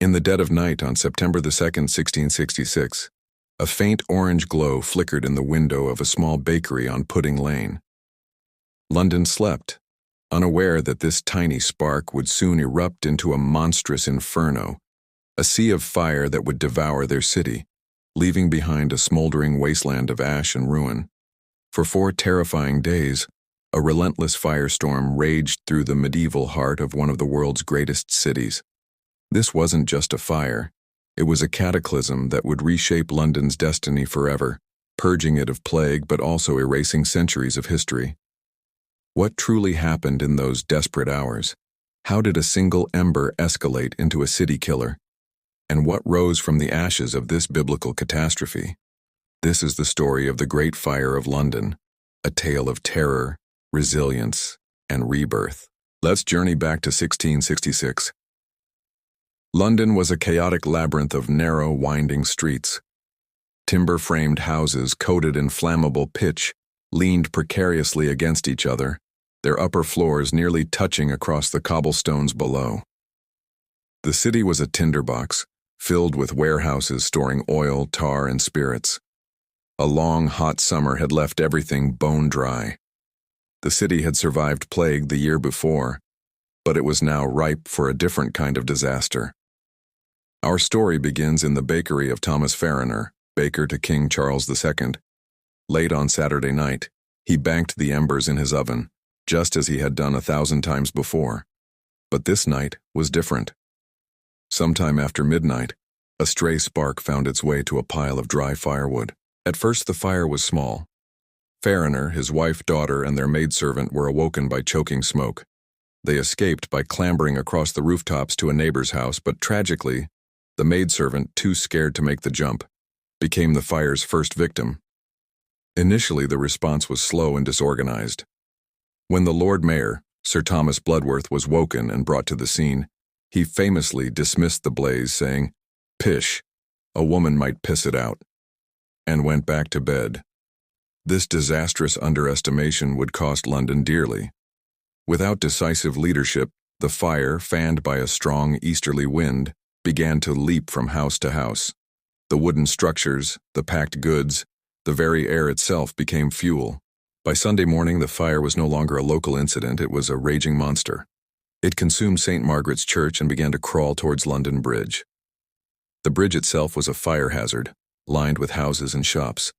In the dead of night on September the 2nd, 1666, a faint orange glow flickered in the window of a small bakery on Pudding Lane. London slept, unaware that this tiny spark would soon erupt into a monstrous inferno, a sea of fire that would devour their city, leaving behind a smoldering wasteland of ash and ruin. For 4 terrifying days, a relentless firestorm raged through the medieval heart of one of the world's greatest cities. This wasn't just a fire, it was a cataclysm that would reshape London's destiny forever, purging it of plague but also erasing centuries of history. What truly happened in those desperate hours? How did a single ember escalate into a city killer? And what rose from the ashes of this biblical catastrophe? This is the story of the Great Fire of London, a tale of terror, resilience, and rebirth. Let's journey back to 1666. London was a chaotic labyrinth of narrow, winding streets. Timber-framed houses coated in flammable pitch leaned precariously against each other, their upper floors nearly touching across the cobblestones below. The city was a tinderbox, filled with warehouses storing oil, tar, and spirits. A long, hot summer had left everything bone dry. The city had survived plague the year before, but it was now ripe for a different kind of disaster. Our story begins in the bakery of Thomas Farriner, baker to King Charles II. Late on Saturday night, he banked the embers in his oven, just as he had done 1,000 times before. But this night was different. Sometime after midnight, a stray spark found its way to a pile of dry firewood. At first the fire was small. Farriner, his wife, daughter, and their maidservant were awoken by choking smoke. They escaped by clambering across the rooftops to a neighbor's house, but tragically, the maidservant, too scared to make the jump, became the fire's first victim. Initially, the response was slow and disorganized. When the Lord Mayor, Sir Thomas Bloodworth, was woken and brought to the scene, he famously dismissed the blaze, saying, "Pish, a woman might piss it out," and went back to bed. This disastrous underestimation would cost London dearly. Without decisive leadership, the fire, fanned by a strong easterly wind, began to leap from house to house. The wooden structures, the packed goods, the very air itself became fuel. By Sunday morning, the fire was no longer a local incident, it was a raging monster. It consumed St. Margaret's Church and began to crawl towards London Bridge. The bridge itself was a fire hazard, lined with houses and shops.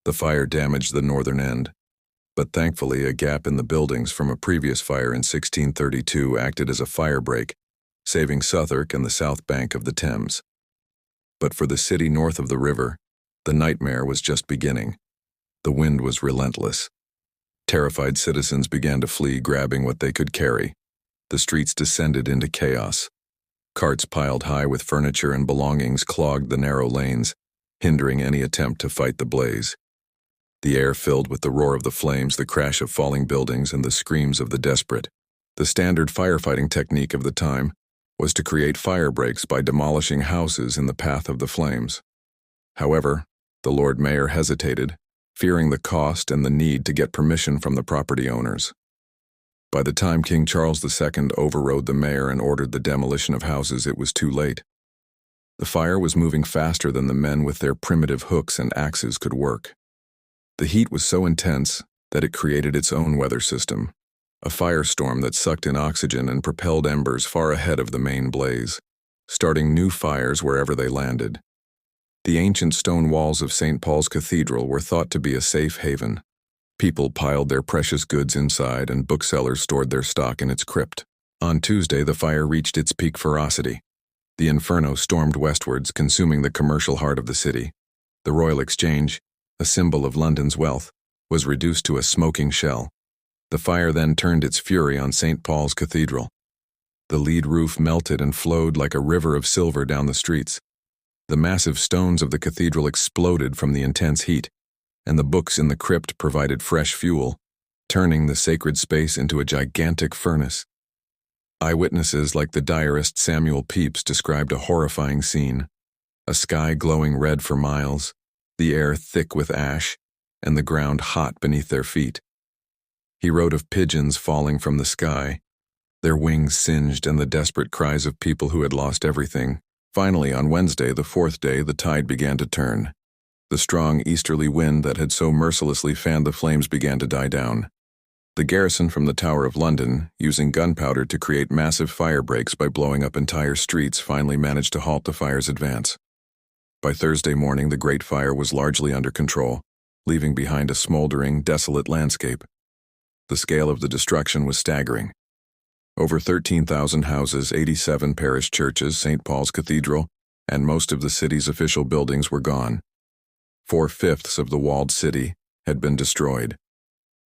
The fire damaged the northern end, but thankfully a gap in the buildings from a previous fire in 1632 acted as a fire break, saving Southwark and the south bank of the Thames. But for the city north of the river, the nightmare was just beginning. The wind was relentless. Terrified citizens began to flee, grabbing what they could carry. The streets descended into chaos. Carts piled high with furniture and belongings clogged the narrow lanes, hindering any attempt to fight the blaze. The air filled with the roar of the flames, the crash of falling buildings, and the screams of the desperate. The standard firefighting technique of the time was to create fire breaks by demolishing houses in the path of the flames. However, the Lord Mayor hesitated, fearing the cost and the need to get permission from the property owners. By the time King Charles II overrode the mayor and ordered the demolition of houses, it was too late. The fire was moving faster than the men with their primitive hooks and axes could work. The heat was so intense that it created its own weather system, a firestorm that sucked in oxygen and propelled embers far ahead of the main blaze, starting new fires wherever they landed. The ancient stone walls of St. Paul's Cathedral were thought to be a safe haven. People piled their precious goods inside, and booksellers stored their stock in its crypt. On Tuesday, the fire reached its peak ferocity. The inferno stormed westwards, consuming the commercial heart of the city. The Royal Exchange, a symbol of London's wealth, was reduced to a smoking shell. The fire then turned its fury on St. Paul's Cathedral. The lead roof melted and flowed like a river of silver down the streets. The massive stones of the cathedral exploded from the intense heat, and the books in the crypt provided fresh fuel, turning the sacred space into a gigantic furnace. Eyewitnesses like the diarist Samuel Pepys described a horrifying scene: a sky glowing red for miles, the air thick with ash, and the ground hot beneath their feet. He wrote of pigeons falling from the sky, their wings singed, and the desperate cries of people who had lost everything, Finally, on Wednesday, the fourth day, the tide began to turn. The strong easterly wind that had so mercilessly fanned the flames began to die down. The garrison from the Tower of London, using gunpowder to create massive fire breaks by blowing up entire streets, finally managed to halt the fire's advance. By Thursday morning, the Great Fire was largely under control, leaving behind a smoldering, desolate landscape. The scale of the destruction was staggering. Over 13,000 houses, 87 parish churches, St. Paul's Cathedral, and most of the city's official buildings were gone. 4/5 of the walled city had been destroyed.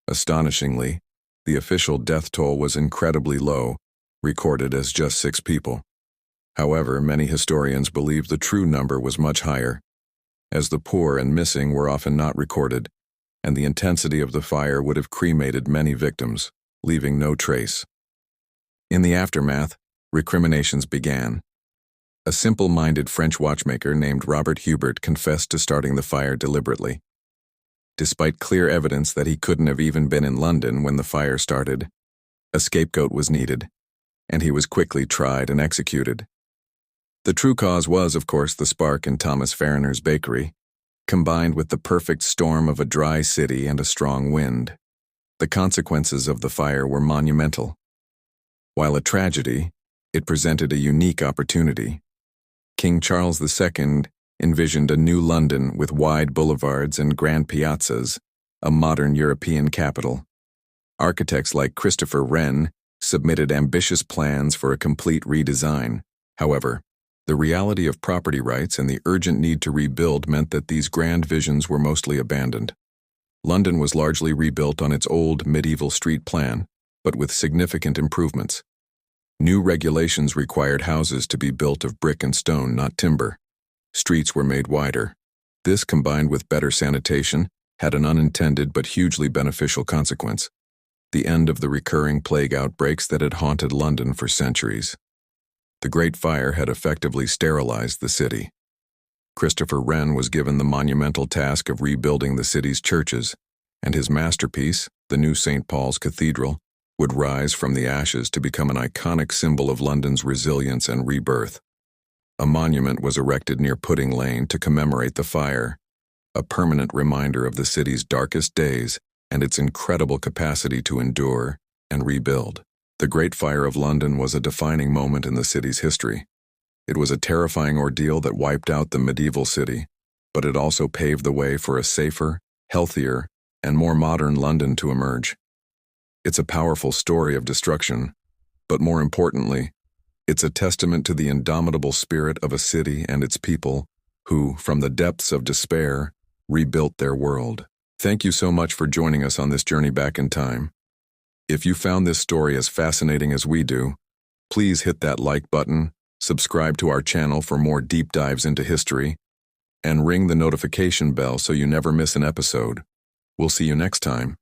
Astonishingly, the official death toll was incredibly low, recorded as just 6 people. However, many historians believe the true number was much higher, as the poor and missing were often not recorded, and the intensity of the fire would have cremated many victims, leaving no trace. In the aftermath, recriminations began. A simple-minded French watchmaker named Robert Hubert confessed to starting the fire deliberately. Despite clear evidence that he couldn't have even been in London when the fire started, a scapegoat was needed, and he was quickly tried and executed. The true cause was, of course, the spark in Thomas Farriner's bakery, combined with the perfect storm of a dry city and a strong wind. The consequences of the fire were monumental. While a tragedy, it presented a unique opportunity. King Charles II envisioned a new London with wide boulevards and grand piazzas, a modern European capital. Architects like Christopher Wren submitted ambitious plans for a complete redesign. However, the reality of property rights and the urgent need to rebuild meant that these grand visions were mostly abandoned. London was largely rebuilt on its old medieval street plan, but with significant improvements. New regulations required houses to be built of brick and stone, not timber. Streets were made wider. This, combined with better sanitation, had an unintended but hugely beneficial consequence: the end of the recurring plague outbreaks that had haunted London for centuries. The Great Fire had effectively sterilized the city. Christopher Wren was given the monumental task of rebuilding the city's churches, and his masterpiece, the new St. Paul's Cathedral, would rise from the ashes to become an iconic symbol of London's resilience and rebirth. A monument was erected near Pudding Lane to commemorate the fire, a permanent reminder of the city's darkest days and its incredible capacity to endure and rebuild. The Great Fire of London was a defining moment in the city's history. It was a terrifying ordeal that wiped out the medieval city, but it also paved the way for a safer, healthier, and more modern London to emerge. It's a powerful story of destruction, but more importantly, it's a testament to the indomitable spirit of a city and its people who, from the depths of despair, rebuilt their world. Thank you so much for joining us on this journey back in time. If you found this story as fascinating as we do, please hit that like button, subscribe to our channel for more deep dives into history, and ring the notification bell so you never miss an episode. We'll see you next time.